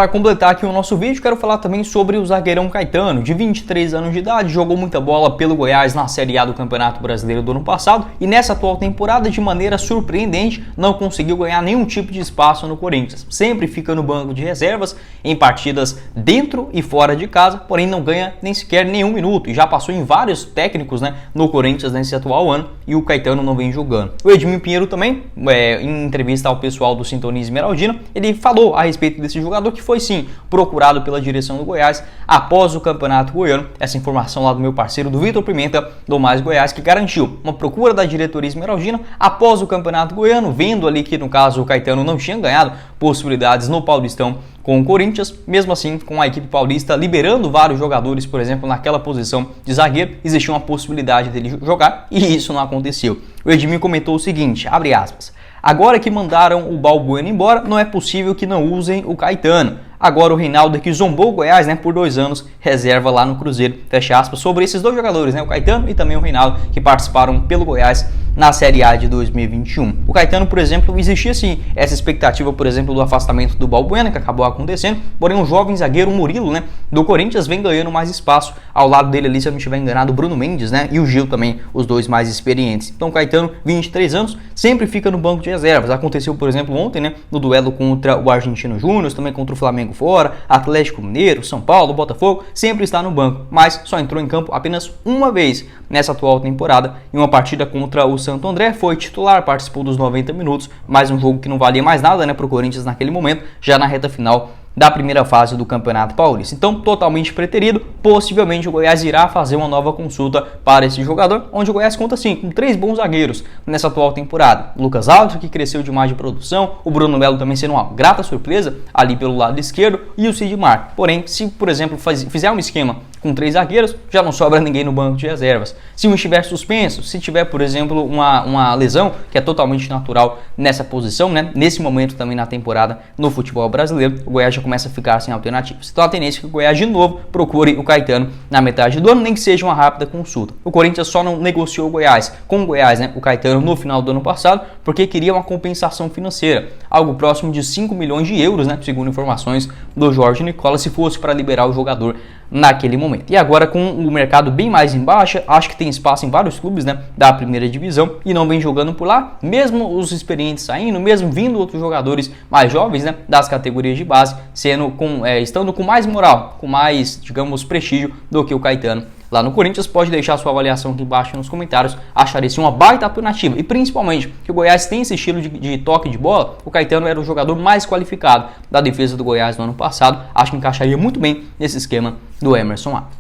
Para completar aqui o nosso vídeo, quero falar também sobre o zagueirão Caetano, de 23 anos de idade, jogou muita bola pelo Goiás na Série A do Campeonato Brasileiro do ano passado e nessa atual temporada, de maneira surpreendente, não conseguiu ganhar nenhum tipo de espaço no Corinthians. Sempre fica no banco de reservas em partidas dentro e fora de casa, porém não ganha nem sequer nenhum minuto e já passou em vários técnicos, no Corinthians nesse atual ano e o Caetano não vem jogando. O Edmil Pinheiro também, em entrevista ao pessoal do Sintonia Esmeraldina, ele falou a respeito desse jogador que foi sim procurado pela direção do Goiás após o Campeonato Goiano. Essa informação lá do meu parceiro do Vitor Pimenta, do Mais Goiás, que garantiu uma procura da diretoria esmeraldina após o Campeonato Goiano, vendo ali que no caso o Caetano não tinha ganhado possibilidades no Paulistão com o Corinthians, mesmo assim com a equipe paulista liberando vários jogadores, por exemplo, naquela posição de zagueiro, existia uma possibilidade dele jogar e isso não aconteceu. O Edmil comentou o seguinte, abre aspas, agora que mandaram o Balbuena embora, não é possível que não usem o Caetano. Agora o Reinaldo, que zombou o Goiás por 2 anos, reserva lá no Cruzeiro, fecha aspas, sobre esses dois jogadores, o Caetano e também o Reinaldo, que participaram pelo Goiás na Série A de 2021. O Caetano, por exemplo, existia sim essa expectativa, por exemplo, do afastamento do Balbuena, que acabou acontecendo, porém um jovem zagueiro, o Murilo, do Corinthians, vem ganhando mais espaço, ao lado dele ali, se eu não estiver enganado, o Bruno Mendes, e o Gil também, os dois mais experientes. Então o Caetano, 23 anos, sempre fica no banco de reservas. Aconteceu, por exemplo, ontem, no duelo contra o Argentino Júnior, também contra o Flamengo fora, Atlético Mineiro, São Paulo, Botafogo, sempre está no banco, mas só entrou em campo apenas uma vez nessa atual temporada, em uma partida contra o Santo André, foi titular, participou dos 90 minutos, mas um jogo que não valia mais nada, para o Corinthians naquele momento, já na reta final da primeira fase do Campeonato Paulista. Então, totalmente preterido, possivelmente o Goiás irá fazer uma nova consulta para esse jogador, onde o Goiás conta sim com 3 bons zagueiros nessa atual temporada. Lucas Alves, que cresceu demais de produção, o Bruno Melo também sendo uma grata surpresa ali pelo lado esquerdo e o Sidmar. Porém, se por exemplo fizer um esquema com 3 zagueiros, já não sobra ninguém no banco de reservas. Se um estiver suspenso, se tiver, por exemplo, uma lesão, que é totalmente natural nessa posição, nesse momento também na temporada no futebol brasileiro, o Goiás já começa a ficar sem alternativas. Então a tendência é que o Goiás de novo procure o Caetano na metade do ano, nem que seja uma rápida consulta. O Corinthians só não negociou o Goiás com o Goiás, o Caetano no final do ano passado, porque queria uma compensação financeira, algo próximo de 5 milhões de euros, segundo informações do Jorge Nicola, se fosse para liberar o jogador naquele momento. E agora com o mercado bem mais em baixa, acho que tem espaço em vários clubes da primeira divisão e não vem jogando por lá, mesmo os experientes saindo, mesmo vindo outros jogadores mais jovens das categorias de base, estando com mais moral, com mais, digamos, prestígio do que o Caetano lá no Corinthians. Pode deixar sua avaliação aqui embaixo nos comentários, acharia isso uma baita alternativa e principalmente que o Goiás tem esse estilo de toque de bola. O Caetano era o jogador mais qualificado da defesa do Goiás no ano passado, acho que encaixaria muito bem nesse esquema do Emerson Atos.